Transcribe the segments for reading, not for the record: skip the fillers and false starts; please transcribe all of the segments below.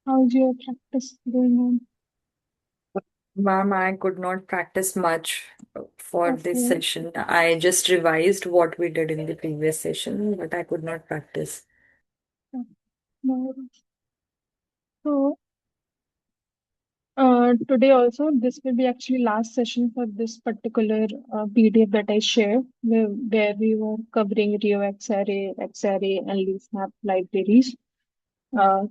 How's your practice going on? Ma'am, I could not practice much for this Okay. session. I just revised what we did in the previous session, but I could not practice. uh, no. So, today also, this will be actually last session for this particular PDF that I shared, where we were covering Rio XArray, and LeafMap libraries. Uh,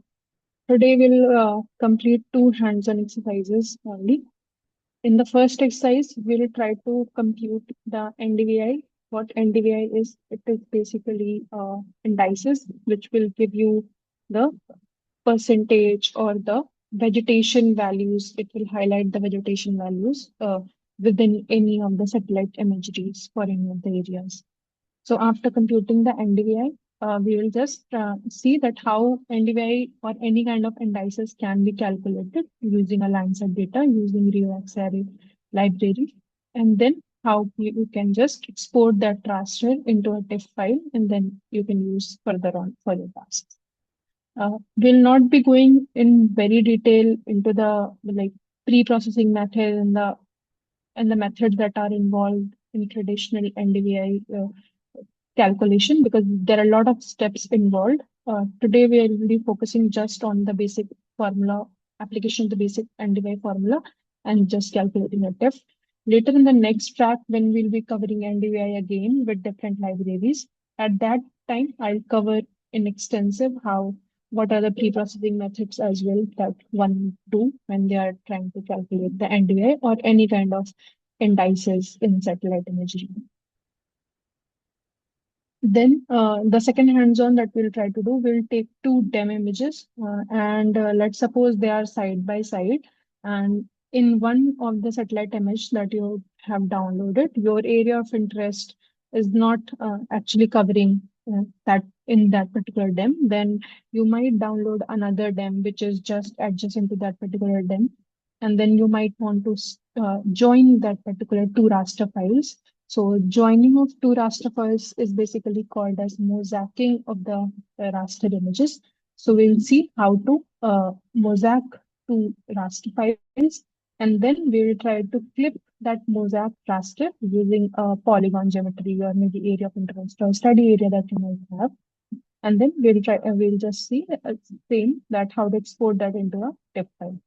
Today we'll complete two hands-on exercises only. In the first exercise, we'll try to compute the NDVI. What NDVI is, it is basically indices, which will give you the percentage or the vegetation values. It will highlight the vegetation values within any of the satellite imageries for any of the areas. So after computing the NDVI, we will just see that how NDVI or any kind of indices can be calculated using a Landsat data using RioXarray library, and then how you can just export that raster into a TIFF file, and then you can use further on for your tasks. We'll not be going in very detail into the like pre-processing method and the methods that are involved in traditional NDVI calculation because there are a lot of steps involved. Today we will be focusing just on the basic formula application of the basic NDVI formula and just calculating a TIFF. Later in the next track, when we'll be covering NDVI again with different libraries, at that time I'll cover in extensive how what are the pre-processing methods as well that one do when they are trying to calculate the NDVI or any kind of indices in satellite imagery. Then the second hands-on that we'll try to do, we'll take two DEM images and let's suppose they are side by side. And in one of the satellite image that you have downloaded, your area of interest is not actually covering that in that particular DEM. Then you might download another DEM which is just adjacent to that particular DEM. And then you might want to join that particular two raster files. So joining of two raster files is basically called as mosaicing of the raster images. So we'll see how to mosaic two raster files, and then we'll try to clip that mosaic raster using a polygon geometry or maybe area of interest or study area that you might have. And then we'll just see same that how to export that into a TIFF file.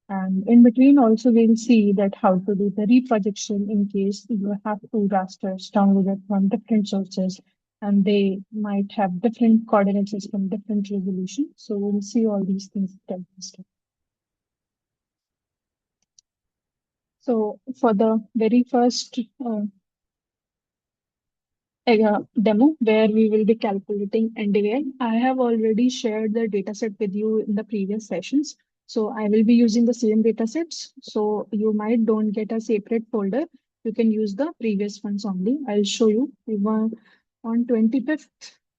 And in between, also we'll see that how to do the reprojection in case you have two rasters downloaded from different sources and they might have different coordinate system, different resolution. So we'll see all these things step by step. So for the very first demo where we will be calculating NDVI. I have already shared the dataset with you in the previous sessions. So I will be using the same datasets. So you might don't get a separate folder. You can use the previous ones only. I'll show you. On 25th,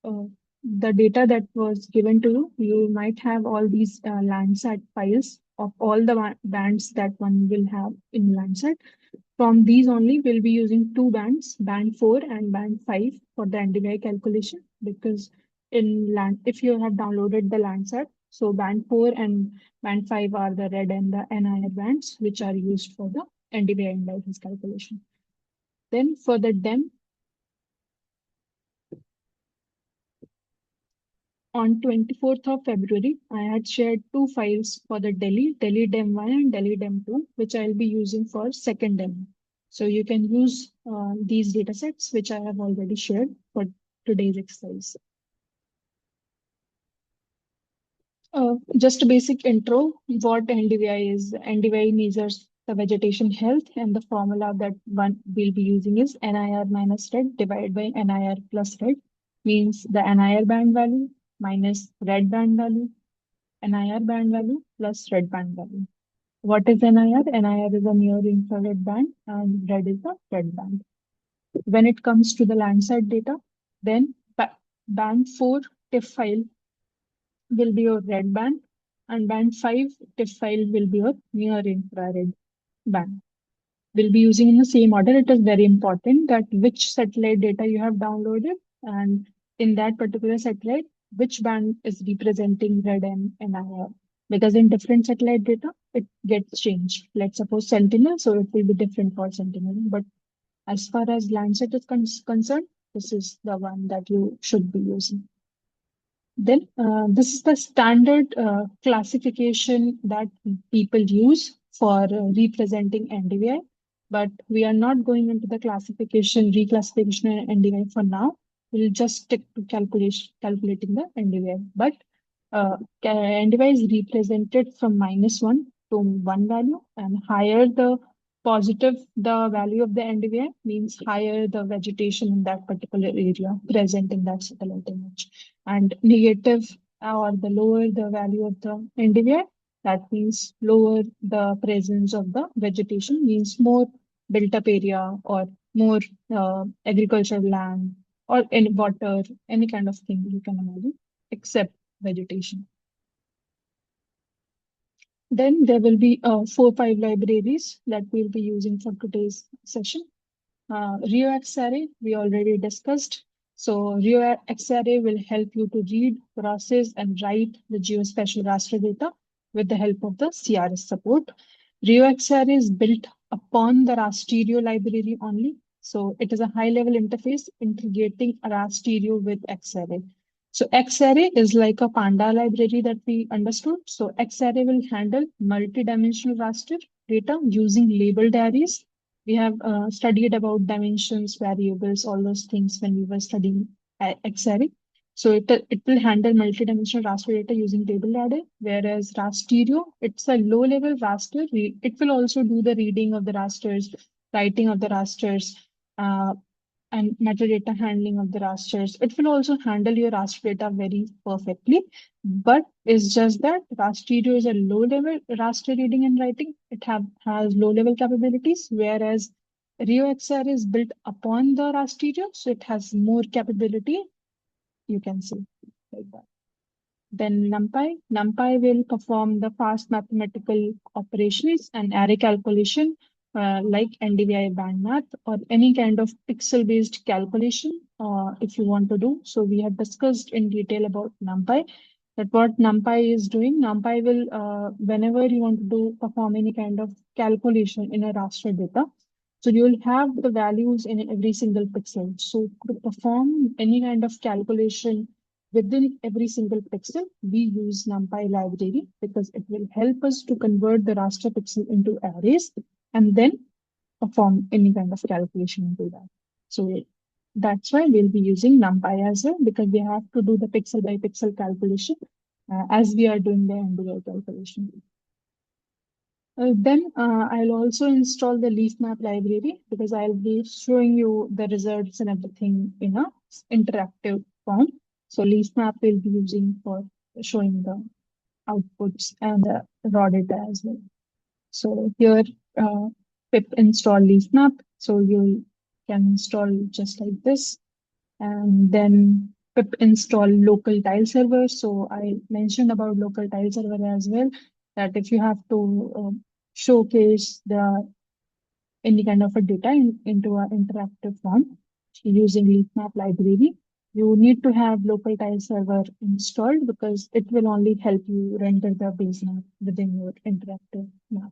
uh, the data that was given to you, you might have all these Landsat files of all the bands that one will have in Landsat. From these only, we'll be using two bands, band 4 and band 5 for the NDVI calculation because if you have downloaded the Landsat, so band 4 and band 5 are the red and the NIR bands, which are used for the NDVI indices calculation. Then for the DEM, on 24th of February, I had shared two files for the Delhi Dem 1 and Delhi Dem 2, which I'll be using for second demo. So you can use these datasets, which I have already shared for today's exercise. Just a basic intro, what NDVI is. NDVI measures the vegetation health and the formula that one will be using is NIR minus red divided by NIR plus red, means the NIR band value minus red band value, NIR band value plus red band value. What is NIR? NIR is a near infrared band and red is the red band. When it comes to the Landsat data, then band 4 TIFF file will be your red band and band 5 TIFF file will be your near infrared band. We'll be using in the same order. It is very important that which satellite data you have downloaded and in that particular satellite, which band is representing red and NIR. because in different satellite data, it gets changed. Let's suppose Sentinel, so it will be different for Sentinel. But as far as Landsat is concerned, this is the one that you should be using. Then this is the standard classification that people use for representing NDVI, but we are not going into the reclassification of NDVI for now. We'll just stick to calculating the NDVI. But NDVI is represented from -1 to 1 value, and higher the positive the value of the NDVI means higher the vegetation in that particular area present in that satellite image, and negative or the lower the value of the NDVI, that means lower the presence of the vegetation, means more built up area or more agricultural land or any water, any kind of thing you can imagine, except vegetation. Then there will be 4 5 libraries that we'll be using for today's session. RioXarray, we already discussed. So RioXarray will help you to read, process, and write the geospatial raster data with the help of the CRS support. RioXarray is built upon the Rasterio library only. So it is a high-level interface integrating Rasterio with Xarray. So Xarray is like a Panda library that we understood. So Xarray will handle multi-dimensional raster data using labeled arrays. We have studied about dimensions, variables, all those things when we were studying Xarray. So it will handle multi-dimensional raster data using table array, whereas Rasterio, it's a low-level raster. It will also do the reading of the rasters, writing of the rasters, uh, and metadata handling of the rasters. It will also handle your raster data very perfectly, but it's just that Rasterio is a low-level raster reading and writing. It has low-level capabilities, whereas RioXR is built upon the Rasterio, so it has more capability. You can see like that. Then NumPy will perform the fast mathematical operations and array calculation like NDVI band math or any kind of pixel-based calculation if you want to do. So we have discussed in detail about NumPy, that what NumPy is doing. NumPy will, whenever you want to perform any kind of calculation in a raster data, so you'll have the values in every single pixel. So to perform any kind of calculation within every single pixel, we use NumPy library because it will help us to convert the raster pixel into arrays and then perform any kind of calculation into that. So that's why we'll be using NumPy as well, because we have to do the pixel by pixel calculation as we are doing the NDVI calculation. Then I'll also install the leaf map library because I'll be showing you the results and everything in a interactive form. So leaf map will be using for showing the outputs and the raw data as well. So here pip install leaf map. So you can install just like this, and then pip install local tile server. So I mentioned about local tile server as well, that if you have to showcase the any kind of a data into an interactive form using leafmap library, you need to have local tile server installed because it will only help you render the base map within your interactive map.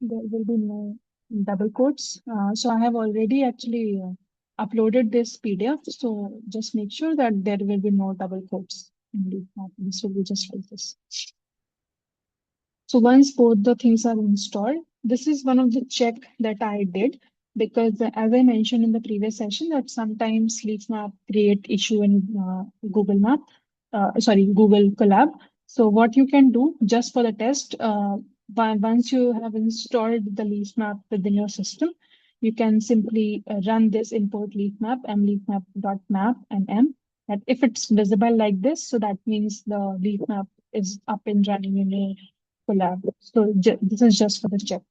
There will be no double quotes. So I have already actually uploaded this PDF. So just make sure that there will be no double quotes in the map. This will be just like this. So once both the things are installed, this is one of the check that I did because as I mentioned in the previous session that sometimes Leaf Map create issue in Google Map, Google Colab. So what you can do just for the test, once you have installed the Leaf Map within your system, you can simply run this import leaf map mleafmap.map and m. That if it's visible like this, so that means the leaf map is up and running in your Colab. So this is just for the check.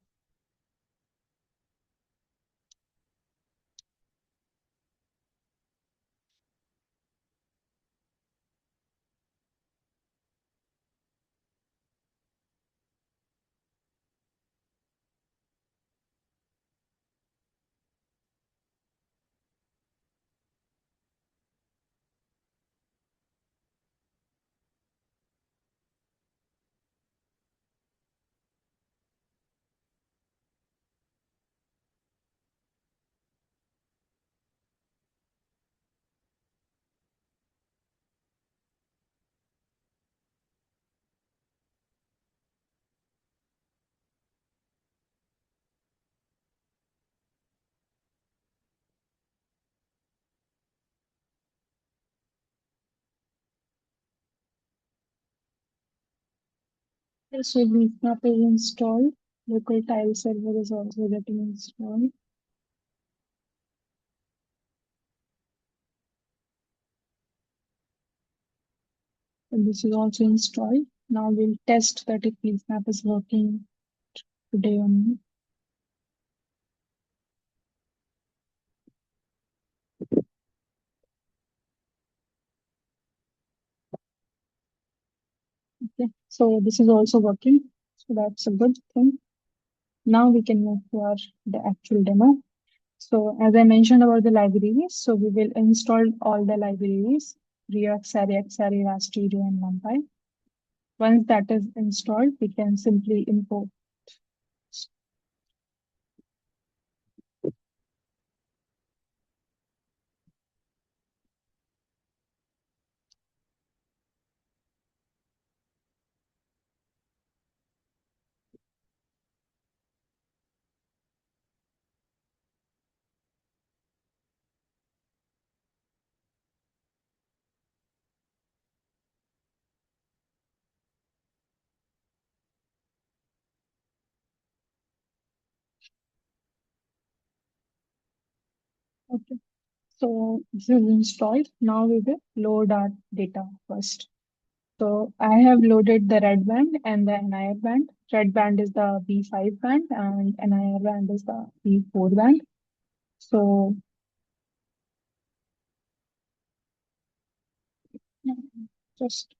So Leafmap is installed. Local tile server is also getting installed. And this is also installed. Now we'll test that if Leafmap is working today or not. Okay, so this is also working. So that's a good thing. Now we can move to the actual demo. So as I mentioned about the libraries, so we will install all the libraries, Rio, Xarray, Rasterio, and NumPy. Once that is installed, we can simply import. Okay, so this is installed. Now we will load our data first. So I have loaded the red band and the NIR band. Red band is the B5 band and NIR band is the B4 band. So yeah, just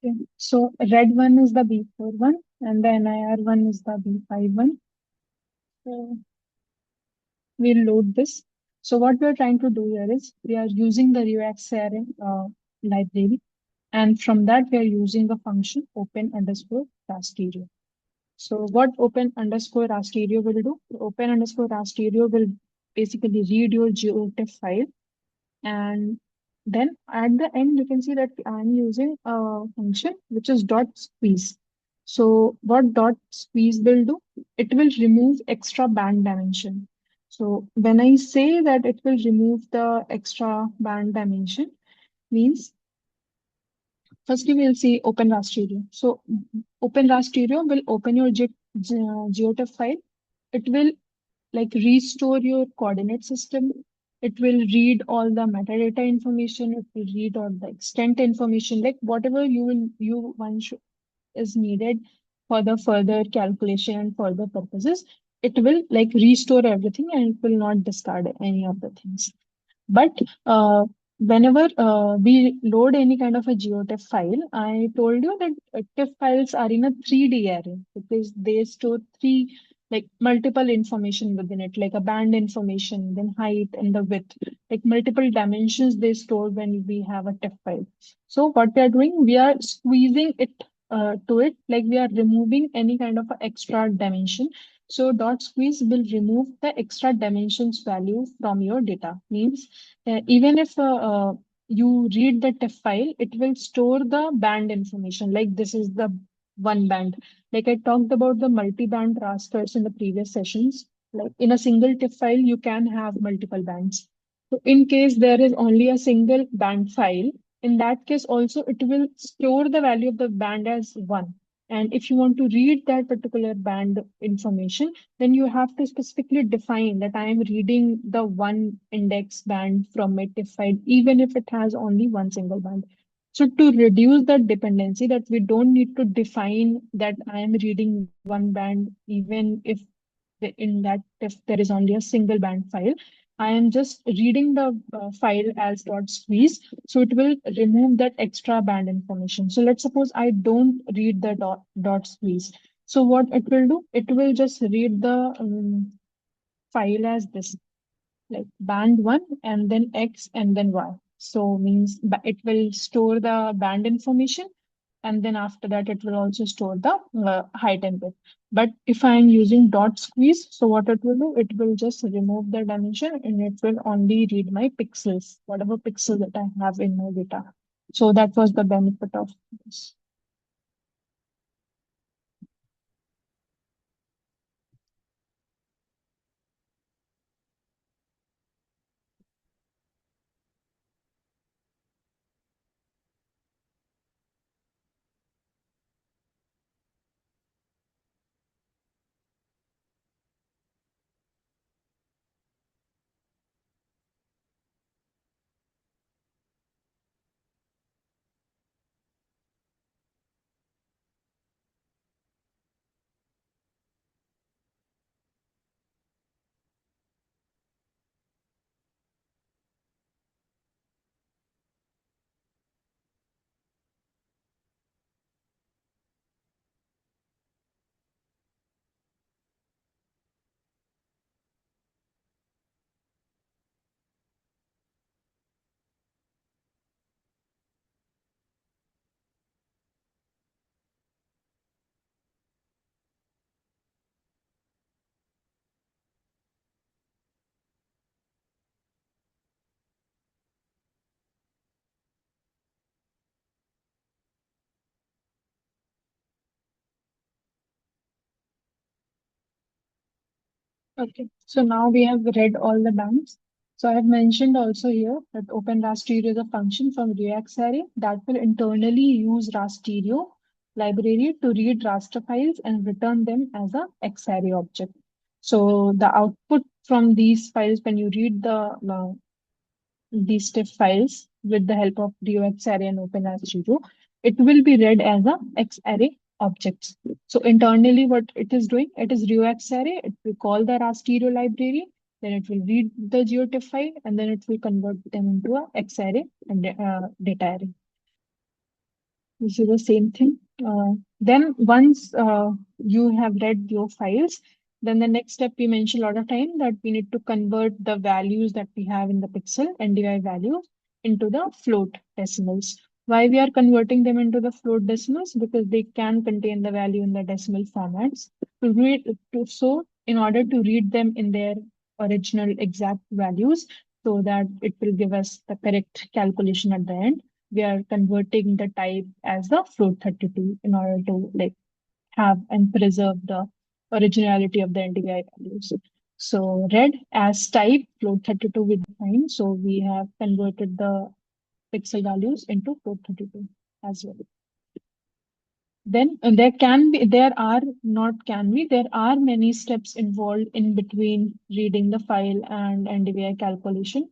okay. So red one is the B4 one and the NIR one is the B5 one. So we'll load this. So what we're trying to do here is we are using the React CRM library, and from that we are using the function open underscore rasterio. So what open underscore rasterio will do? Open underscore rasterio will basically read your GeoTIFF file, and then at the end you can see that I'm using a function which is dot squeeze. So what dot squeeze will do? It will remove extra band dimension. So when I say that it will remove the extra band dimension, means firstly we'll see open rasterio. So open rasterio will open your GeoTIFF file. It will like restore your coordinate system. It will read all the metadata information. It will read all the extent information, like whatever is needed for the further calculation and further purposes. It will like restore everything and it will not discard any of the things. But whenever we load any kind of a GeoTIFF file, I told you that TIFF files are in a 3D array because they store three, like multiple information within it, like a band information, then height and the width, like multiple dimensions they store when we have a TIFF file. So what we are doing, we are squeezing it to it, like we are removing any kind of a extra dimension. So dot squeeze will remove the extra dimensions value from your data. Means even if you read the TIFF file, it will store the band information. Like this is the one band. Like I talked about the multi-band rasters in the previous sessions. Like in a single TIFF file, you can have multiple bands. So in case there is only a single band file, in that case also it will store the value of the band as one. And if you want to read that particular band information, then you have to specifically define that I am reading the one index band from my TIFF file, even if it has only one single band. So to reduce that dependency, that we don't need to define that I am reading one band, even if in that if there is only a single band file, I am just reading the file as dot squeeze. So it will remove that extra band information. So let's suppose I don't read the dot squeeze. So what it will do, it will just read the file as this, like band one and then X and then Y. So means it will store the band information, and then after that it will also store the height and width. But if I am using dot squeeze, so what it will do, it will just remove the dimension and it will only read my pixels, whatever pixel that I have in my data. So that was the benefit of this. Okay, so now we have read all the bands. So I have mentioned also here that OpenRAStereo is a function from React Array that will internally use Rastereo library to read raster files and return them as a Xarray object. So the output from these files, when you read these TIFF files with the help of ReoXarray and OpenRAStereo, it will be read as a Xarray objects. So internally, what it is doing, it is ReoXarray. It will call the rastereo library, then it will read the GeoTIFF file, and then it will convert them into a Xarray and data array. This is the same thing. Then once you have read your files, then the next step we mentioned a lot of time that we need to convert the values that we have in the pixel NDVI values into the float decimals. Why we are converting them into the float decimals? Because they can contain the value in the decimal formats. So in order to read them in their original exact values, so that it will give us the correct calculation at the end, we are converting the type as the float 32 in order to like have and preserve the originality of the NDVI values. So read as type float 32 we define. So we have converted the pixel values into float 32 as well. Then there are not can be, there are many steps involved in between reading the file and NDVI calculation,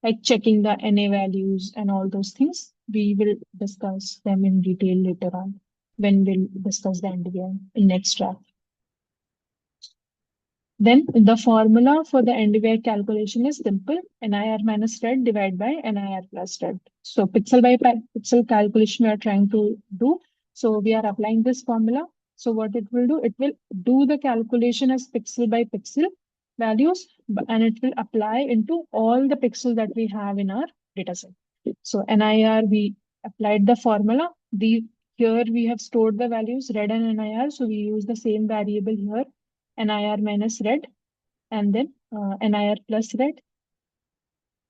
like checking the NA values and all those things. We will discuss them in detail later on when we'll discuss the NDVI in next draft. Then the formula for the NDVI calculation is simple: NIR minus red divided by NIR plus red. So pixel by pixel calculation we are trying to do. So we are applying this formula. So what it will do, it will do the calculation as pixel by pixel values, and it will apply into all the pixels that we have in our data set. So NIR, we applied the formula. Here we have stored the values red and NIR. So we use the same variable here, NIR minus red, and then NIR plus red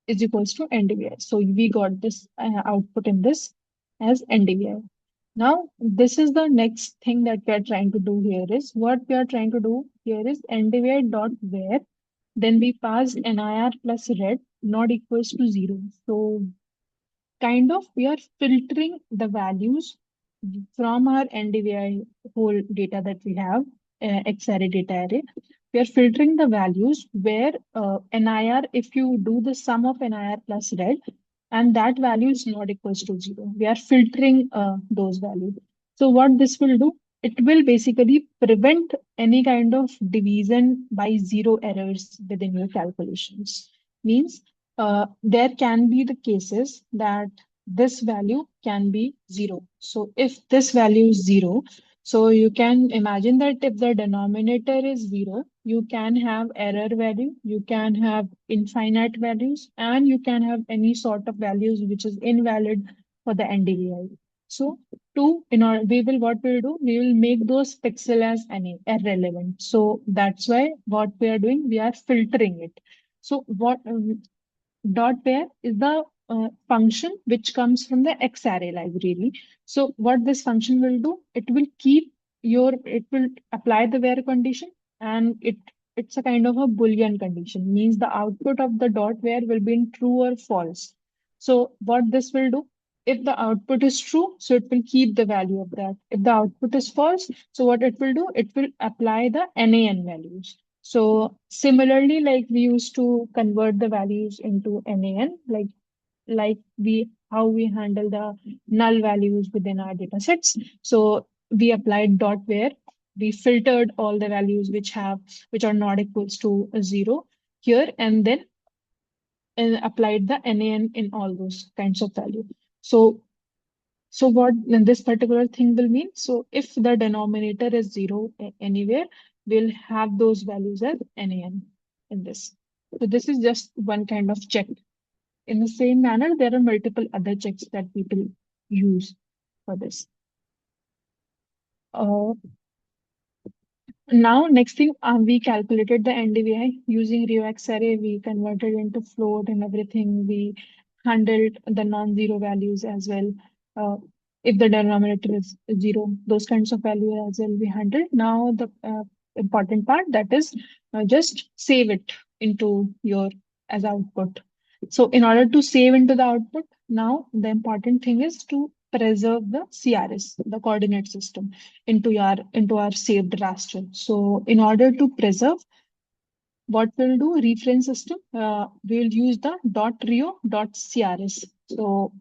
is equals to NDVI. So we got this output in this as NDVI. Now, this is the next thing that we are trying to do here is what we are trying to do here is NDVI dot where, then we pass NIR plus red not equals to 0. So kind of we are filtering the values from our NDVI whole data that we have, Xarray data array. We are filtering the values where NIR, if you do the sum of NIR plus red, and that value is not equals to 0. We are filtering those values. So what this will do, it will basically prevent any kind of division by zero errors within your calculations. Means there can be the cases that this value can be zero. So if this value is zero, so you can imagine that if the denominator is zero, you can have error value, you can have infinite values, and you can have any sort of values which is invalid for the NDVI. So to in our we will what we'll do, we will make those pixel as any irrelevant. So that's why what we are doing, we are filtering it. So what dot pair is the function which comes from the xarray library. So what this function will do, it will apply the where condition, and it's a kind of a Boolean condition, means the output of the dot where will be in true or false. So what this will do, if the output is true, so it will keep the value of that. If the output is false, so what it will do, it will apply the NaN values. So similarly, like we used to convert the values into NaN, like we how we handle the null values within our data sets. So we applied dot where we filtered all the values which are not equals to a zero here, and then applied the NaN in all those kinds of value. So so what this particular thing will mean? So if the denominator is zero anywhere, we'll have those values as NaN in this. So this is just one kind of check. In the same manner, there are multiple other checks that people use for this. Uh, Now, next thing, we calculated the NDVI using React array. We converted into float and everything. We handled the non-zero values as well. Uh, if the denominator is zero, those kinds of value as well we handled. Now, the important part, that is just save it into your as output. So in order to save into the output, now the important thing is to preserve the CRS, the coordinate system, into our saved raster. So in order to preserve, what we'll do, reference system, we'll use the .rio.crs. So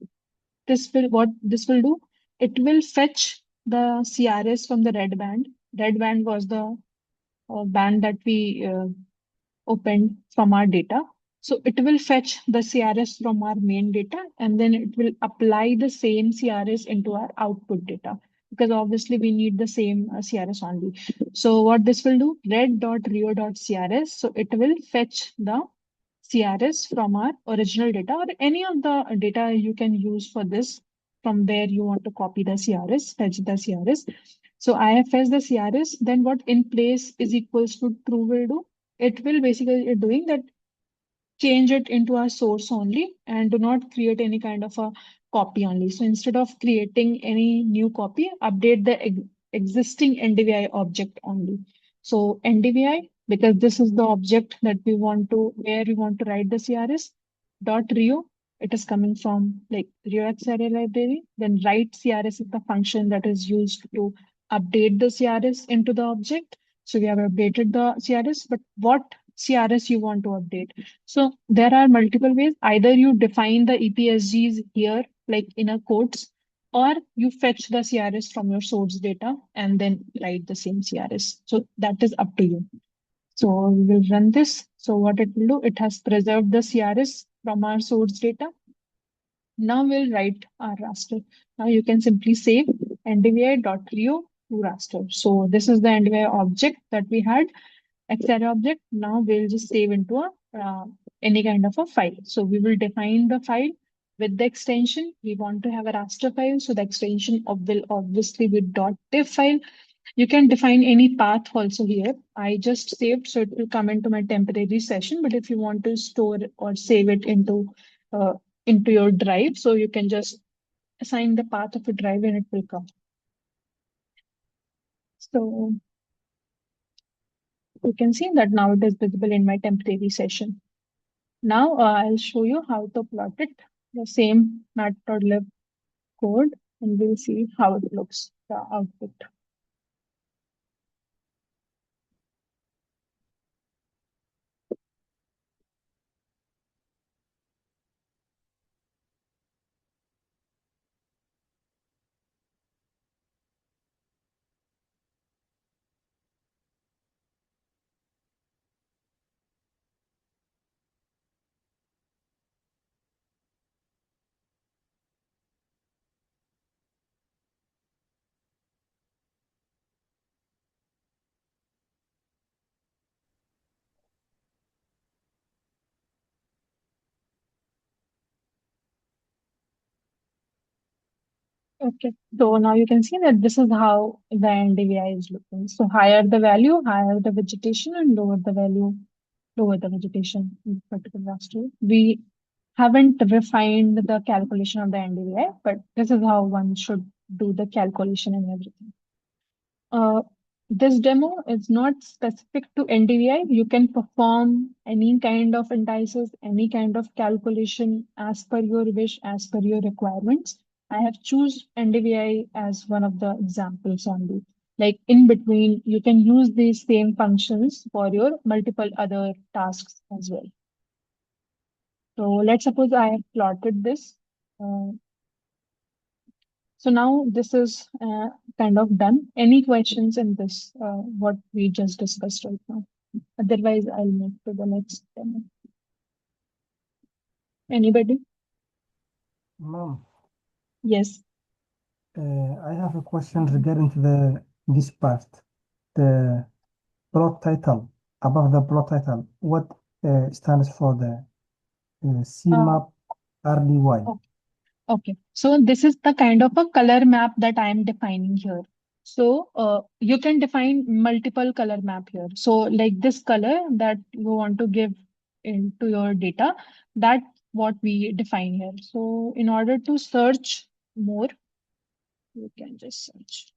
what this will do, it will fetch the CRS from the red band. Red band was the band that we opened from our data. So it will fetch the CRS from our main data, and then it will apply the same CRS into our output data, because obviously we need the same CRS only. So what this will do, red.rio.crs, so it will fetch the CRS from our original data or any of the data you can use for this, from where you want to copy the CRS, fetch the CRS. So I have fetched the CRS, then what in place is equals to true will do, it will basically doing that, change it into a source only and do not create any kind of a copy only. So instead of creating any new copy, update the existing NDVI object only. So NDVI, because this is the object that we want to, where we want to write the CRS, dot Rio, it is coming from like RioX array library. Then write CRS is the function that is used to update the CRS into the object. So we have updated the CRS, but what CRS you want to update? So there are multiple ways. Either you define the EPSGs here, like in a quotes, or you fetch the CRS from your source data and then write the same CRS. So that is up to you. So we will run this. So what it will do, it has preserved the CRS from our source data. Now we'll write our raster. Now you can simply save ndvi.rio to raster. So this is the ndvi object that we had, xarray object. Now we'll just save into a any kind of a file. So we will define the file with the extension. We want to have a raster file, so the extension will obviously be .tiff file. You can define any path also here. I just saved, so it will come into my temporary session. But if you want to store or save it uh, into your drive, so you can just assign the path of a drive and it will come. So you can see that now it is visible in my temporary session. Now I'll show you how to plot it, the same matplotlib code, and we'll see how it looks, the output. Okay, so now you can see that this is how the NDVI is looking. So higher the value, higher the vegetation, and lower the value, lower the vegetation in this particular raster. We haven't refined the calculation of the NDVI, but this is how one should do the calculation and everything. Uh, this demo is not specific to NDVI. You can perform any kind of indices, any kind of calculation as per your wish, as per your requirements. I have choose NDVI as one of the examples only. Like in between, you can use these same functions for your multiple other tasks as well. So let's suppose I have plotted this. Uh, So now this is kind of done. Any questions in this, what we just discussed right now? Otherwise, I'll move to the next demo. Anybody? Mom, Yes. I have a question regarding to this part, the plot title. Above the plot title, what stands for the Uh, CMAP RDY? okay. Okay. So this is the kind of a color map that I am defining here. So you can define multiple color map here. So like this color that you want to give into your data, that's what we define here. So in order to search more, you can just search.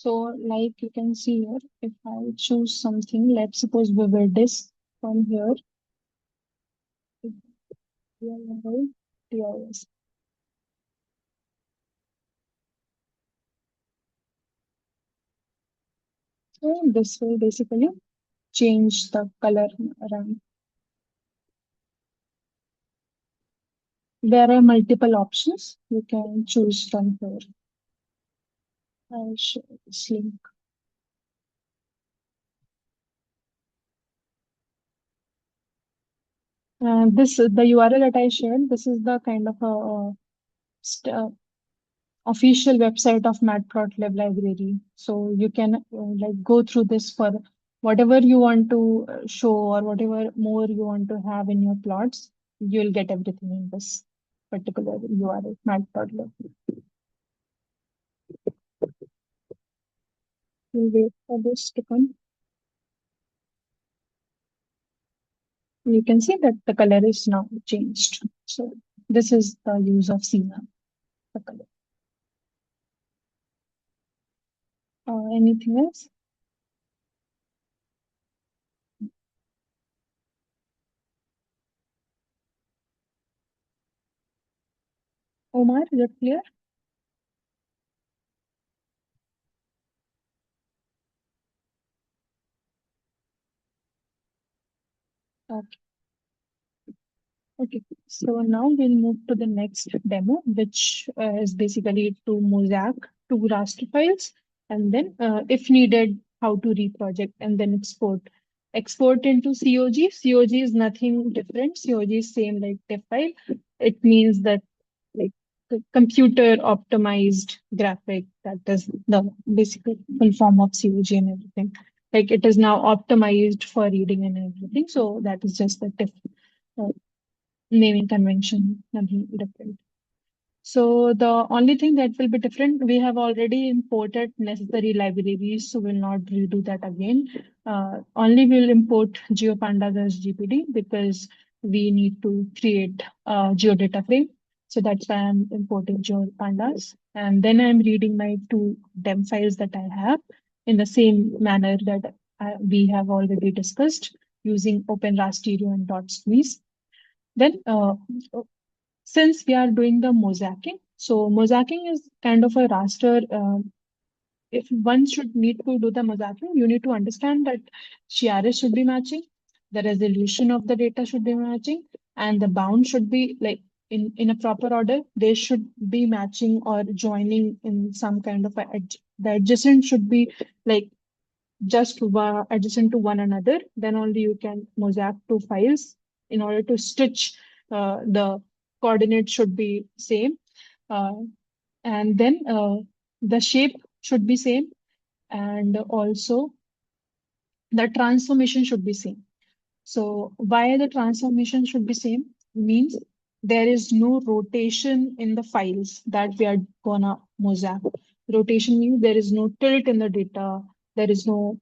So like you can see here, if I choose something, let's suppose Vividis from here, TIS. So this will basically change the color around. There are multiple options you can choose from here. I'll show this link. This the URL that I shared. This is the kind of a official website of Matplotlib library. So you can like go through this for whatever you want to show or whatever more you want to have in your plots. You'll get everything in this particular URL, Matplotlib. We'll wait for this to come. You can see that the color is now changed. So this is the use of CMAP, the color. Anything else? Omar, is it clear? Okay. Okay, so now we'll move to the next demo, which is basically to mosaic two raster files, and then, if needed, how to reproject and then export. Export into COG. COG is nothing different. COG is same like TIFF file. It means that like the computer optimized graphic, that is the basically full form of COG and everything. Like it is now optimized for reading and everything. So that is just the TIFF naming convention, nothing different. So the only thing that will be different, we have already imported necessary libraries, so we'll not redo that again. Only we'll import GeoPandas as GPD because we need to create a geodata frame. So that's why I'm importing GeoPandas. And then I'm reading my two DEM files that I have. in the same manner that we have already discussed using Open Rasterio and dot squeeze. Then since we are doing the mosaicing, so mosaicing is kind of a raster. If one should need to do the mosaicing, you need to understand that CRS should be matching, the resolution of the data should be matching, and the bound should be like in a proper order. They should be matching or joining in some kind of the adjacent should be like just adjacent to one another. Then only you can mosaic two files in order to stitch. The coordinate should be same, uh, and then the shape should be same, and also the transformation should be same. So why the transformation should be same means there is no rotation in the files that we are gonna mosaic. Rotation means there is no tilt in the data, there is no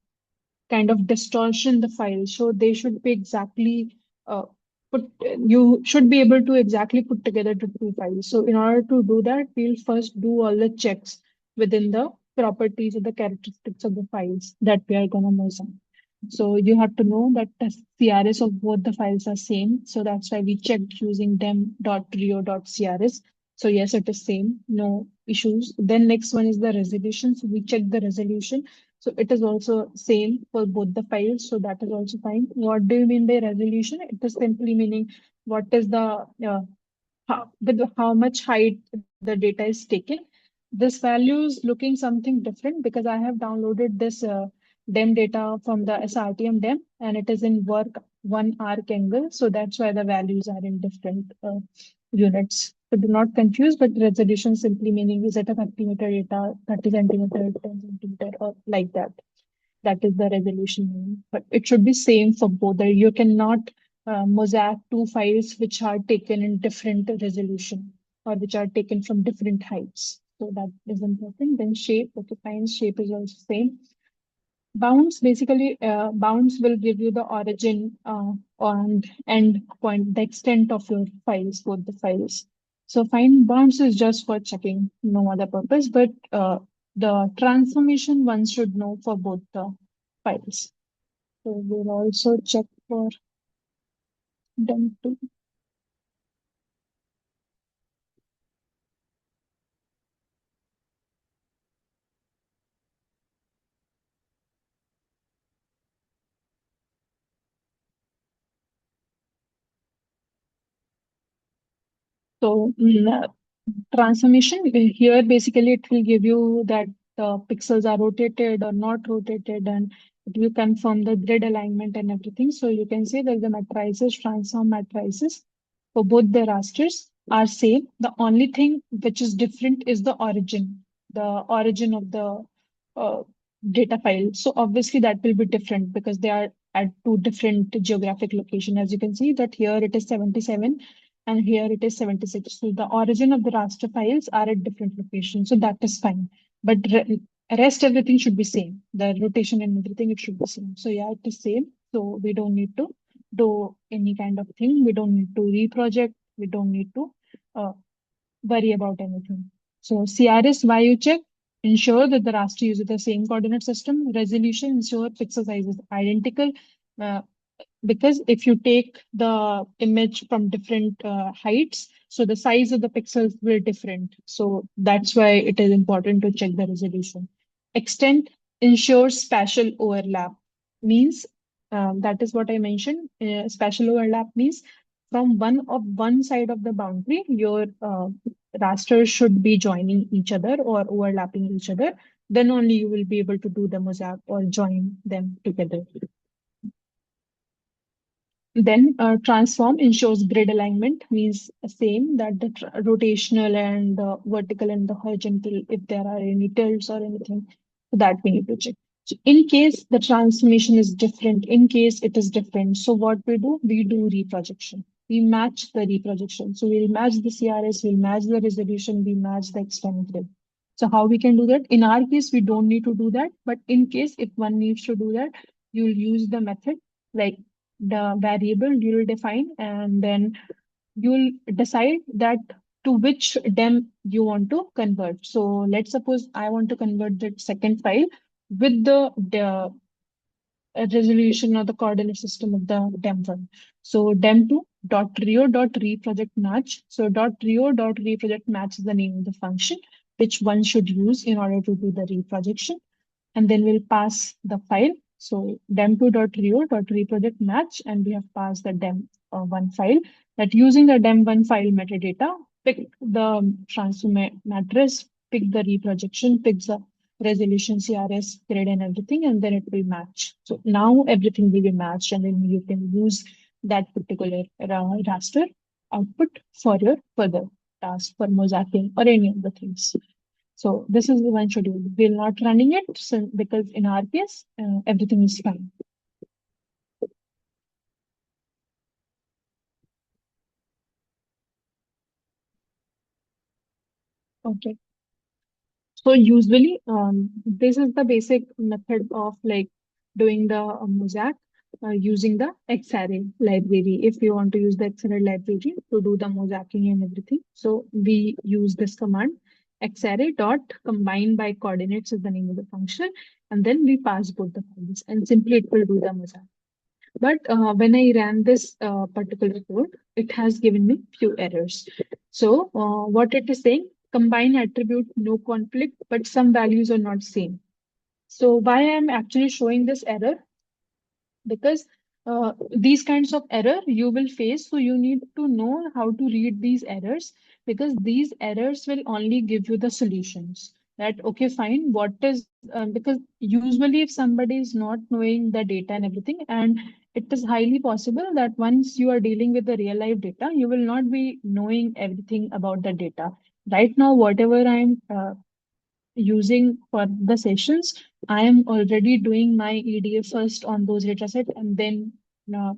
kind of distortion in the file. So they should be exactly put, you should be able to exactly put together the two files. So in order to do that, we'll first do all the checks within the properties or the characteristics of the files that we are gonna mosaic. So you have to know that the CRS of both the files are same. So that's why we checked using dem.rio.crs. So yes, it is same, no issues. Then next one is the resolution. So we check the resolution. So it is also same for both the files. So that is also fine. What do you mean by resolution? It is simply meaning what is the with how much height the data is taken. This value is looking something different because I have downloaded this DEM data from the SRTM DEM and it is in work one arc angle. So that's why the values are in different units. So do not confuse, but resolution simply meaning is it a 30-meter data, 30 centimeter, 10 centimeter, or like that. That is the resolution meaning. But it should be same for both. You cannot mosaic two files which are taken in different resolution or which are taken from different heights. So that is important. Then shape, okay, fine. Shape is also same. Bounds, basically, bounds will give you the origin and end point, the extent of your files, both the files. So find bounds is just for checking, no other purpose, but the transformation one should know for both the files. So we'll also check for them too. So transformation here basically it will give you that the pixels are rotated or not rotated, and it will confirm the grid alignment and everything. So you can say that the matrices, transform matrices for both the rasters are same. The only thing which is different is the origin of the uh, data file. So obviously that will be different because they are at two different geographic location. As you can see that here it is 77 and here it is 76. So the origin of the raster files are at different locations. So that is fine. But rest everything should be same. The rotation and everything, it should be same. So yeah, it is same. So we don't need to do any kind of thing. We don't need to reproject. We don't need to worry about anything. So CRS, why you check? Ensure that the raster uses the same coordinate system. Resolution, ensure pixel size is identical. Uh, because if you take the image from different heights, so the size of the pixels will different. So that's why it is important to check the resolution. Extent ensures spatial overlap. Means that is what I mentioned. Spatial overlap means from one side of the boundary, your rasters should be joining each other or overlapping each other. Then only you will be able to do the mosaic or join them together. Then transform ensures grid alignment, means same that the rotational and vertical and the horizontal, if there are any tilts or anything, that we need to check. So in case the transformation is different, in case it is different, so what we do reprojection. We match the reprojection. So we'll match the CRS, we'll match the resolution, we match the external grid. So how we can do that? In our case, we don't need to do that. But in case if one needs to do that, you'll use the method like the variable you'll define, and then you'll decide that to which DEM you want to convert. So let's suppose I want to convert that second file with the resolution or the coordinate system of the DEM1. So DEM2 dot rio dot reproject match. So dot rio dot reproject match is the name of the function which one should use in order to do the reprojection. And then we'll pass the file. So dem2.rio.reproject match, and we have passed the dem1 file. That using the dem1 file metadata, pick the transfer matrix, pick the reprojection, pick the resolution, CRS, grid, and everything, and then it will match. So now everything will be matched, and then you can use that particular raster output for your further task for mosaicing or any of the things. So this is the one schedule. We're not running it because in our case, everything is fine. Okay. So usually, this is the basic method of like doing the mosaic using the Xarray library. If you want to use the Xarray library to do the mosaicing and everything, so we use this command Xarray dot combine by coordinates is the name of the function, and then we pass both the files, and simply it will do the mosaic. But when I ran this particular code, it has given me few errors. So what it is saying, combine attribute, no conflict, but some values are not same. So why I'm actually showing this error? Because these kinds of error you will face. So you need to know how to read these errors, because these errors will only give you the solutions. That, okay, fine, what is, because usually if somebody is not knowing the data and everything, and it is highly possible that once you are dealing with the real life data, you will not be knowing everything about the data. Right now, whatever I'm using for the sessions, I am already doing my EDA first on those dataset and then uh,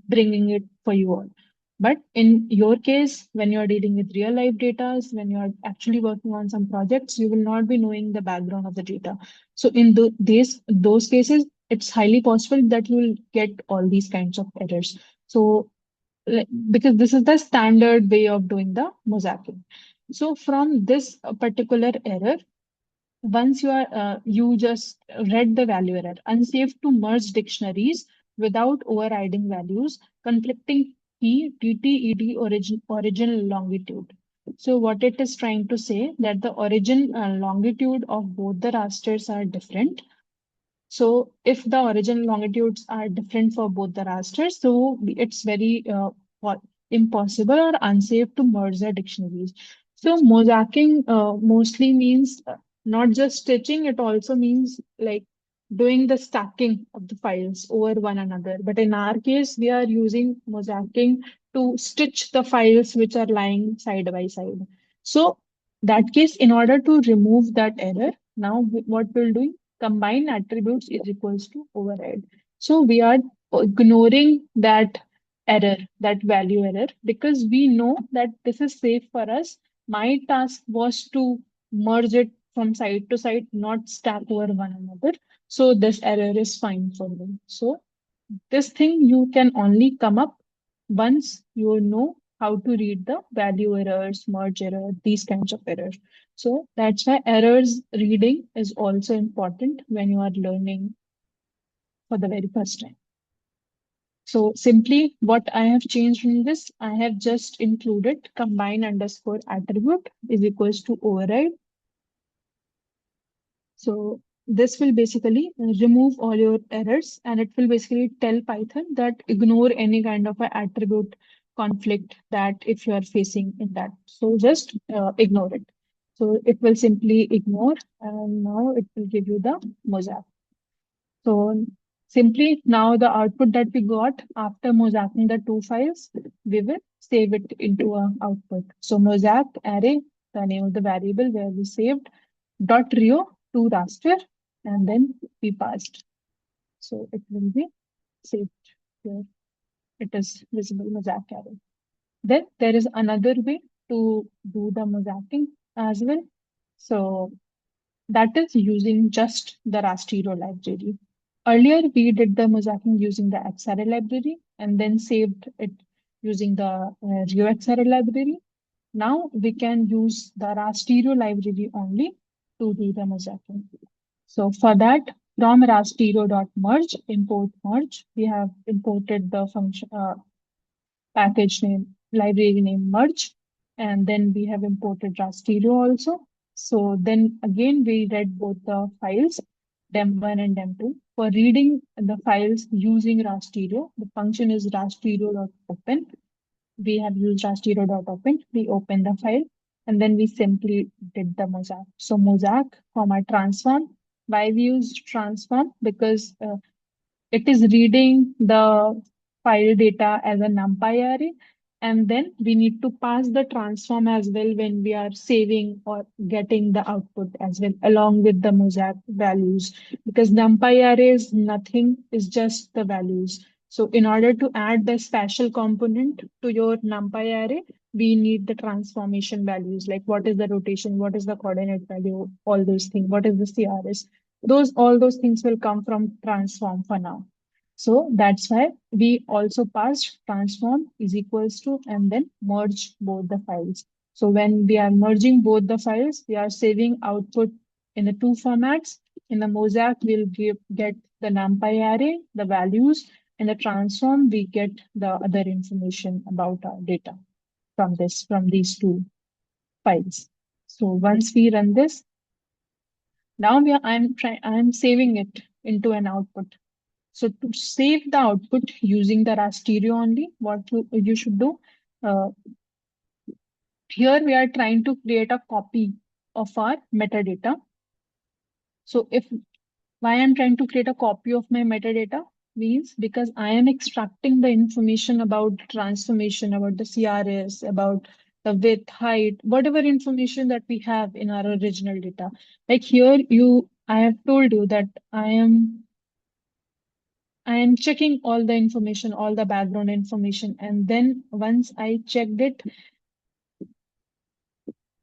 bringing it for you all. But in your case, when you're dealing with real life data, when you're actually working on some projects, you will not be knowing the background of the data. So in those cases, it's highly possible that you will get all these kinds of errors. So because this is the standard way of doing the mosaicing. So from this particular error, once you just read the value error, unsafe to merge dictionaries without overriding values, conflicting key, TTED origin longitude. So what it is trying to say that the origin longitude of both the rasters are different. So if the origin longitudes are different for both the rasters, so it's very impossible or unsafe to merge the dictionaries. So mosaicing mostly means not just stitching, it also means like doing the stacking of the files over one another. But in our case, we are using mosaicing to stitch the files which are lying side by side. So that case, in order to remove that error, now what we'll do, combine attributes is equals to override. So we are ignoring that error, that value error, because we know that this is safe for us. My task was to merge it from side to side, not stack over one another. So this error is fine for me. So this thing you can only come up once you know how to read the value errors, merge error, these kinds of errors. So that's why errors reading is also important when you are learning for the very first time. So simply what I have changed in this, I have just included combine underscore attribute is equals to override. So this will basically remove all your errors, and it will basically tell Python that ignore any kind of a attribute conflict that if you are facing in that. So just ignore it. So it will simply ignore, and now it will give you the mosaic. So simply now the output that we got after mosaicing the two files, we will save it into a output. So mosaic array, the name of the variable where we saved, dot rio to raster, and then we passed. So it will be saved here. It is visible mosaic array. Then there is another way to do the mosaicing as well. So that is using just the raster library. Earlier, we did the mosaicing using the Xarray library and then saved it using the Rio Xarray library. Now we can use the raster library only to do the mosaicing. So for that, from rastereo.merge, import merge, we have imported the function package name, library name merge, and then we have imported rastereo also. So then again, we read both the files, dem1 and dem2. For reading the files using rastereo, the function is rastereo.open. We have used rastereo.open. We open the file and then we simply did the mosaic. So mosaic, comma transform. Why we used transform? Because it is reading the file data as a NumPy array, and then we need to pass the transform as well when we are saving or getting the output as well, along with the mosaic values. Because NumPy array is nothing, is just the values. So in order to add the spatial component to your NumPy array, we need the transformation values, like what is the rotation, what is the coordinate value, all those things, what is the CRS. All those things will come from transform for now. So that's why we also passed transform is equals to and then merge both the files. So when we are merging both the files, we are saving output in the two formats. In the mosaic, we'll get the NumPy array, the values, and the transform, we get the other information about our data from these two files. So once we run this, now I'm saving it into an output. So to save the output using the rastereo only, what you should do, here we are trying to create a copy of our metadata. So why I'm trying to create a copy of my metadata means because I am extracting the information about transformation, about the CRS, about the width, height, whatever information that we have in our original data. Like here, I have told you that I am checking all the information, all the background information. And then once I checked it,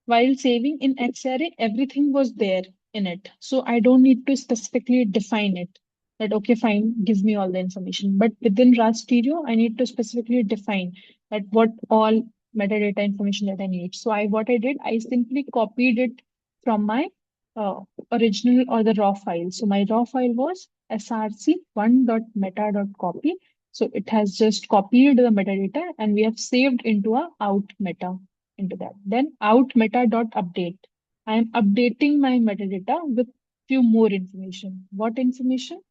while saving in Xarray, everything was there in it. So I don't need to specifically define it. That, okay, fine, give me all the information. But within rastereo, I need to specifically define that what all metadata information that I need. So what I did, I simply copied it from my original or the raw file. So my raw file was src1.meta.copy. So it has just copied the metadata and we have saved into a out meta into that. Then out meta.update. I am updating my metadata with few more information. What information?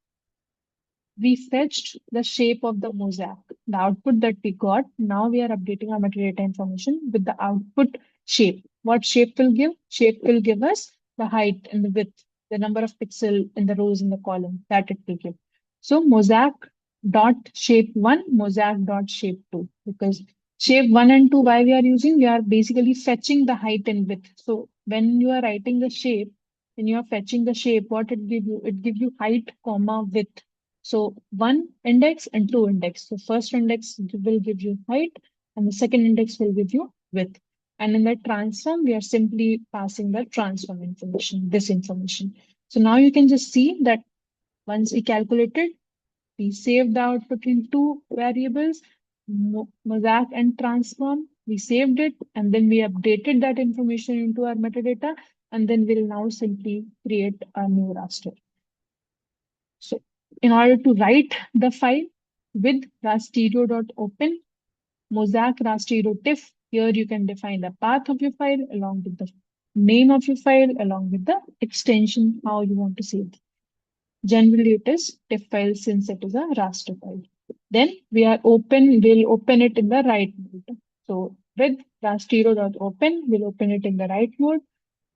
We fetched the shape of the mosaic, the output that we got. Now we are updating our metadata information with the output shape. What shape will give? Shape will give us the height and the width, the number of pixel in the rows in the column that it will give. So mosaic dot shape 1, mosaic dot shape 2, because shape 1 and 2, why we are using? We are basically fetching the height and width. So when you are writing the shape, when you are fetching the shape, what it give you? It give you height, comma, width. So one index and two index. So first index will give you height and the second index will give you width. And in the transform, we are simply passing the transform information, this information. So now you can just see that once we calculated, we saved the output in two variables, mosaic and transform. We saved it and then we updated that information into our metadata. And then we'll now simply create a new raster. So in order to write the file with rastereo.open, mosaic rastereo tiff, here you can define the path of your file along with the name of your file, along with the extension, how you want to save it. Generally, it is tiff file since it is a raster file. Then we'll open it in the write mode. So with rastereo.open, we'll open it in the write mode.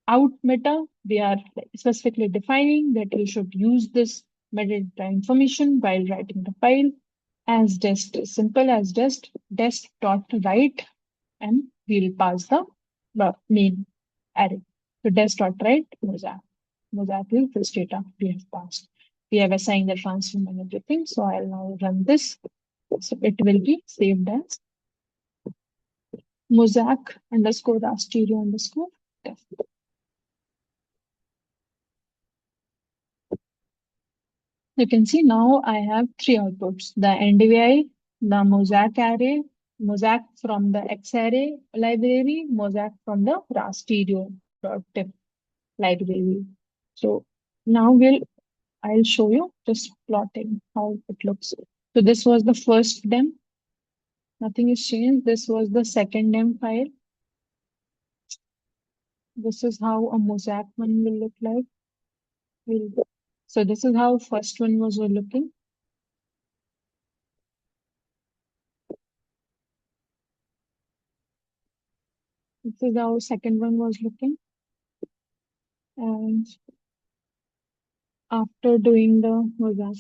Out meta, we are specifically defining that you should use this metadata information while writing the file as dest, simple as dest dot write, and we'll pass the main array. So dest dot write mosaic. Mosaic is this data we have passed. We have assigned the transform and everything. So I'll now run this. So it will be saved as mosaic underscore rastereo underscore def. You can see now I have three outputs, the NDVI, the mosaic array, mosaic from the Xarray library, mosaic from the rastereo.tiff library. So Now I'll show you just plotting how it looks. So this was the first dem, nothing is changed. This was the second dem file. This is how a mosaic one will look like. So this is how first one was looking. This is how second one was looking. And after doing the mosaic,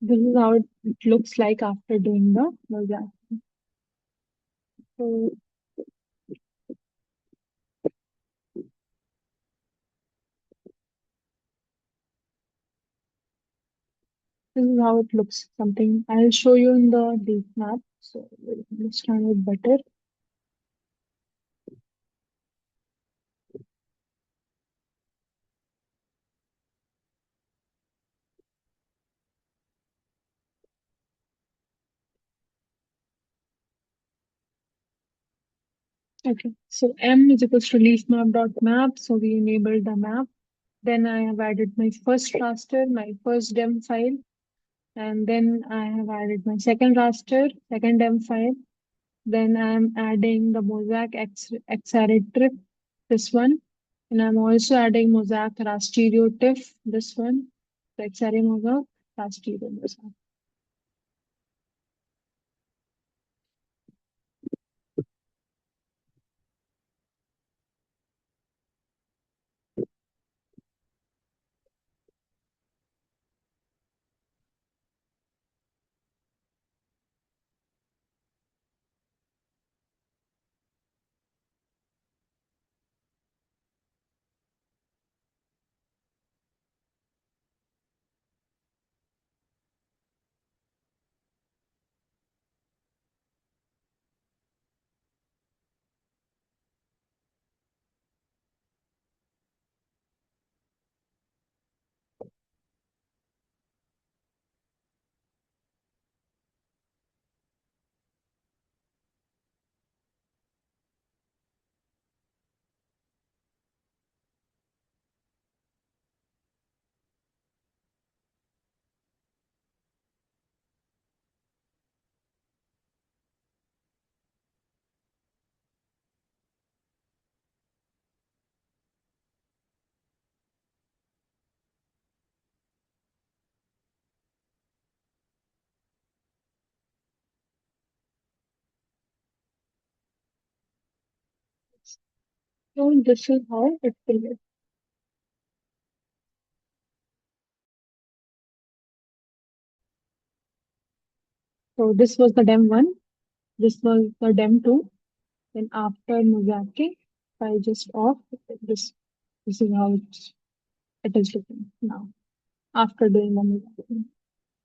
this is how it looks like after doing the mosaic. So this is how it looks. Something I'll show you in the deep map, so you'll understand it better. Okay, so M is equals to leaf map dot map. So we enabled the map. Then I have added my first raster, my first dem file, and then I have added my second raster, second dem file. Then I'm adding the mosaic xarray trip, this one. And I'm also adding mosaic rasterio TIFF, this one. The xarray mosaic, rasterio mosaic. So this is how it will look. So this was the dem 1, this was the dem 2. Then after mosaic, if I just off this, this is how it is looking now. After doing the mosaic,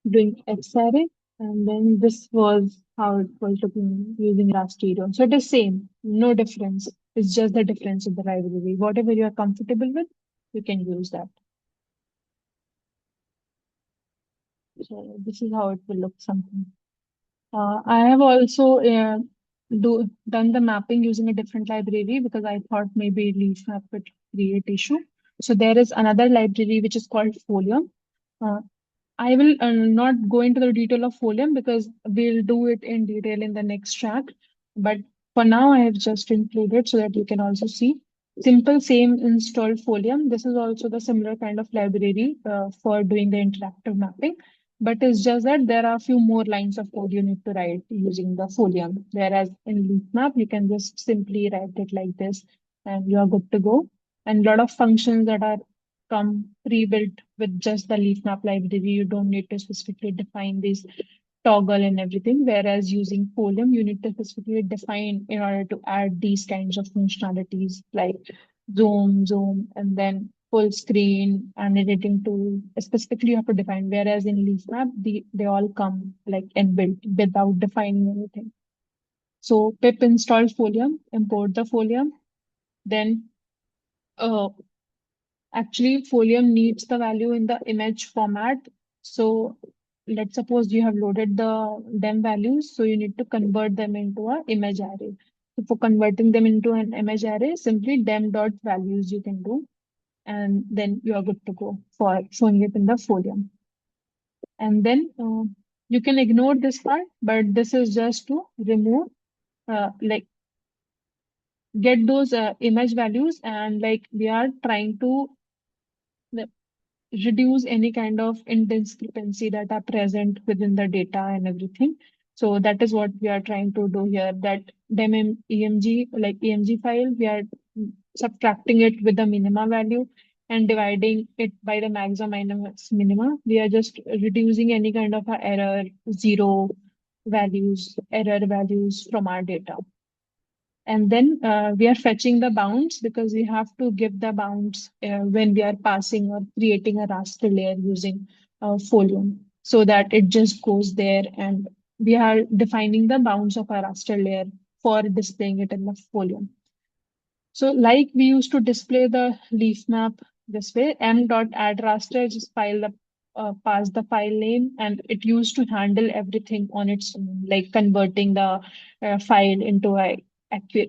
doing xarray, and then this was how it was looking using rasterio. So it is same, no difference. It's just the difference in the library. Whatever you are comfortable with, you can use that. So this is how it will look something. I have also done the mapping using a different library because I thought maybe leaf map would create issue. So there is another library which is called Folium. Uh, I will not go into the detail of Folium because we'll do it in detail in the next track. But for now, I have just included so that you can also see. Simple same install Folium. This is also the similar kind of library for doing the interactive mapping. But it's just that there are a few more lines of code you need to write using the Folium. Whereas in LeafMap, you can just simply write it like this and you're good to go. And a lot of functions that are come pre-built with just the leaf map library. You don't need to specifically define these toggle and everything. Whereas using Folium, you need to specifically define in order to add these kinds of functionalities like zoom, and then full screen and editing tool. Specifically, you have to define. Whereas in leaf map, they all come like inbuilt without defining anything. So pip install Folium, import the Folium, then uh, actually, Folium needs the value in the image format. So let's suppose you have loaded the dem values, so you need to convert them into an image array. So for converting them into an image array, simply dem dot values you can do, and then you are good to go for showing it in the folium. And then you can ignore this part, but this is just to remove, like get those image values, and like we are trying to reduce any kind of indiscrepancy that are present within the data and everything. So that is what we are trying to do here, that dem EMG, like EMG file, we are subtracting it with the minima value and dividing it by the maximum minus minima. We are just reducing any kind of a error, zero values, error values from our data. And then we are fetching the bounds because we have to give the bounds when we are passing or creating a raster layer using Folium, so that it just goes there, and we are defining the bounds of our raster layer for displaying it in the Folium. So like we used to display the leaf map this way, m.add raster, just pass the file name, and it used to handle everything on its own, like converting the file into a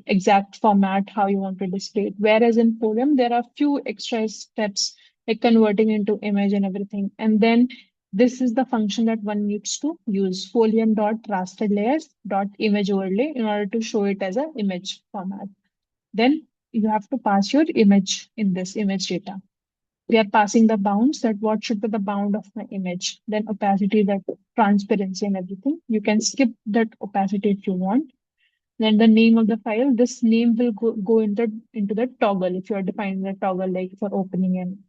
exact format how you want to display it. Whereas in Folium, there are few extra steps like converting into image and everything. And then this is the function that one needs to use, folium.rasterlayers.image overlay, in order to show it as an image format. Then you have to pass your image in this image data. We are passing the bounds, that what should be the bound of my image, then opacity, that transparency and everything. You can skip that opacity if you want. Then the name of the file, this name will go into the toggle if you are defining the toggle like for opening and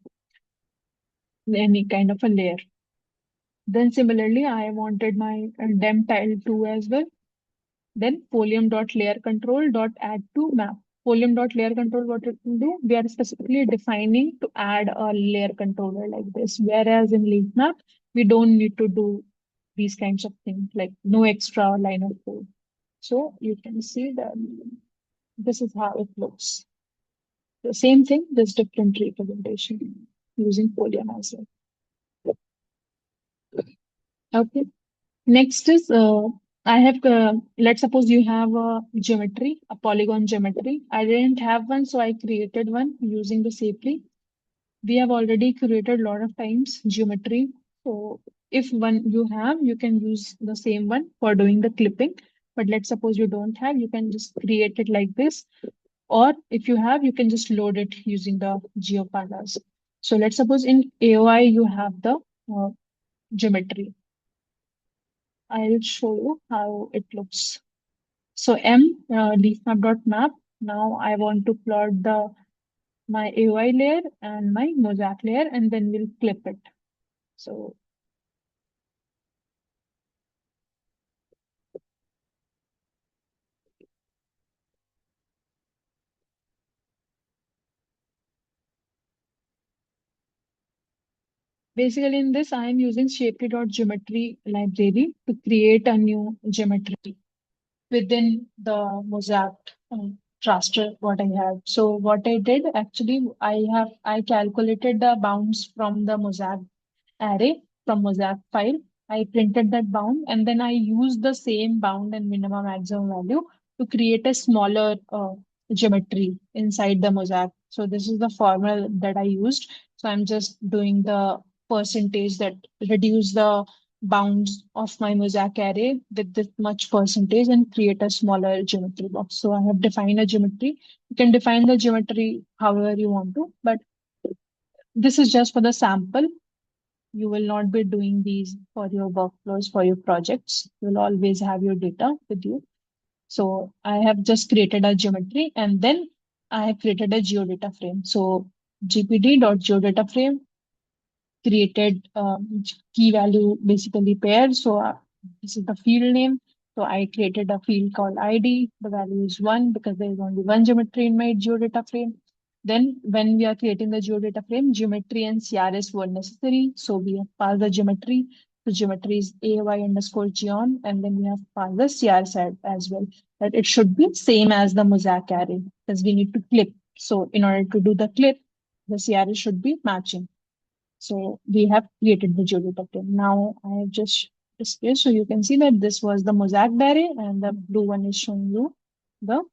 any kind of a layer. Then similarly, I wanted my dem tile 2 as well. Then folium.layerControl.add to map. Folium.layerControl, what it will do? We are specifically defining to add a layer controller like this. Whereas in leaf map, we don't need to do these kinds of things, like no extra line of code. So you can see that this is how it looks. The same thing, this different representation using Folium as well. Okay. Next is I have let's suppose you have a geometry, a polygon geometry. I didn't have one, so I created one using the Sapely. We have already created a lot of times geometry. So if one you have, you can use the same one for doing the clipping. But let's suppose you don't have, you can just create it like this. Or if you have, you can just load it using the GeoPandas. So let's suppose in AOI you have the geometry. I'll show you how it looks. So leafmap.map. Now I want to plot my AOI layer and my mosaic layer, and then we'll clip it. So basically in this, I am using Shapely.geometry library to create a new geometry within the mosaic raster what I have. So what I did actually, I calculated the bounds from the mosaic array from mosaic file. I printed that bound, and then I used the same bound and minimum maximum value to create a smaller geometry inside the mosaic. So this is the formula that I used. So I'm just doing the percentage that reduce the bounds of my mosaic array with this much percentage and create a smaller geometry box. So I have defined a geometry. You can define the geometry however you want to, but this is just for the sample. You will not be doing these for your workflows, for your projects. You will always have your data with you. So I have just created a geometry, and then I have created a geodata frame. So gpd.geodata frame created key value basically pair. So this is the field name. So I created a field called ID. The value is 1 because there is only one geometry in my geodata frame. Then when we are creating the geodata frame, geometry and CRS were necessary. So we have passed the geometry. The geometry is AY_geon, and then we have passed the CRS as well. That it should be same as the mosaic array because we need to clip. So in order to do the clip, the CRS should be matching. So we have created the geodetector. Now I have just displayed, so you can see that this was the mosaic array and the blue one is showing you the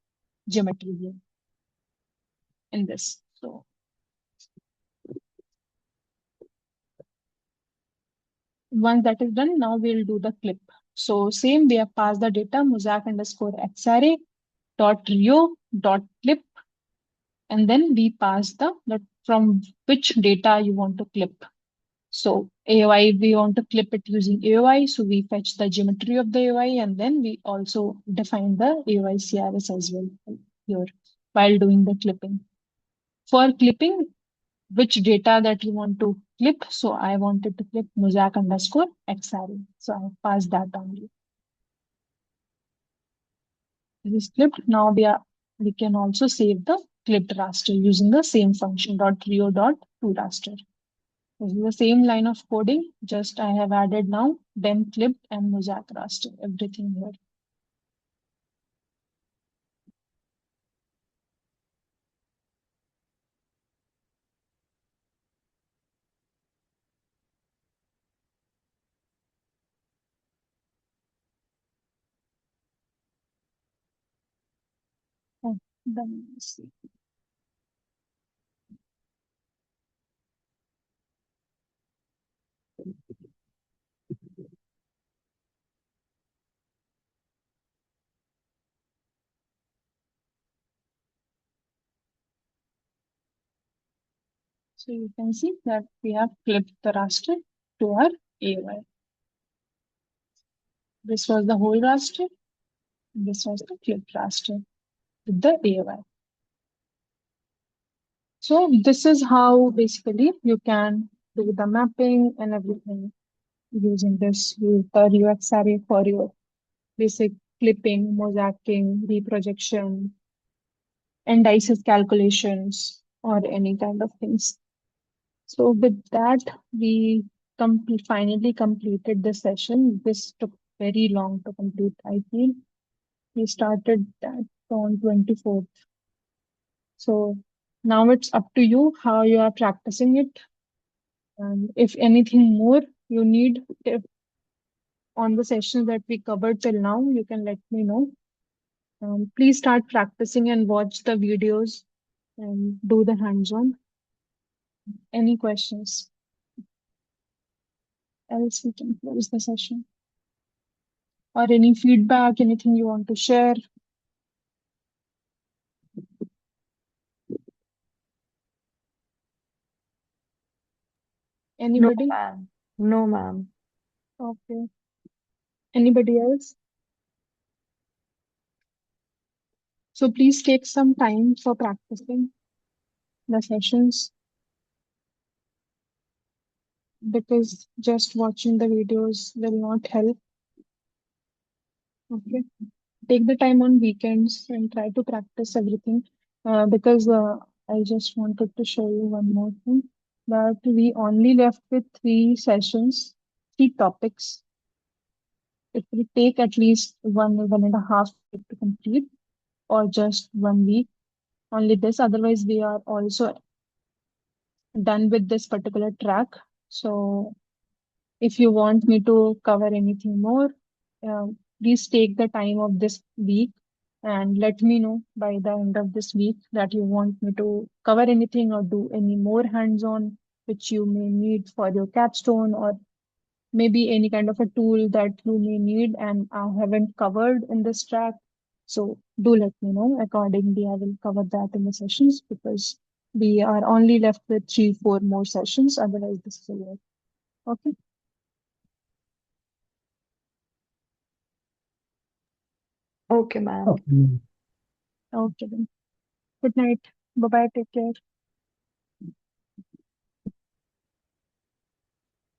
geometry view in this. So once that is done, now we'll do the clip. So same, we have passed the data mosaic underscore xarray dot rio dot clip, and then we pass the from which data you want to clip. So AOI, we want to clip it using AOI. So we fetch the geometry of the AOI, and then we also define the AOI CRS as well here while doing the clipping. For clipping, which data that you want to clip. So I wanted to clip mosaic underscore xarray. So I pass that only. This is clipped. Now we can also save the clipped raster using the same function dot rio dot to raster. This is the same line of coding, just I have added now dem clipped and mosaic raster, everything here. Oh, then let's see. So you can see that we have clipped the raster to our AOI. This was the whole raster. This was the clipped raster with the AOI. So this is how basically you can do the mapping and everything using this UX array for your basic clipping, mosaicing, reprojection, indices calculations, or any kind of things. So with that, we finally completed the session. This took very long to complete, I feel. We started that on 24th. So now it's up to you how you are practicing it. And if anything more you need on the sessions that we covered till now, you can let me know. Please start practicing and watch the videos and do the hands-on. Any questions? Else we can close the session. Or any feedback, anything you want to share? No, Anybody? ma'am. No, ma'am. Okay. Anybody else? So please take some time for practicing the sessions because just watching the videos will not help. Okay. Take the time on weekends and try to practice everything because I just wanted to show you one more thing that we only left with three sessions, three topics. It will take at least 1.5 week to complete or just 1 week. Only this, otherwise we are also done with this particular track. So if you want me to cover anything more, please take the time of this week and let me know by the end of this week that you want me to cover anything or do any more hands-on which you may need for your capstone or maybe any kind of a tool that you may need and I haven't covered in this track. So do let me know. Accordingly, I will cover that in the sessions because we are only left with 3, 4 more sessions. Otherwise, this is a lot. Okay. Okay, ma'am. Okay. Okay then. Good night. Bye bye. Take care.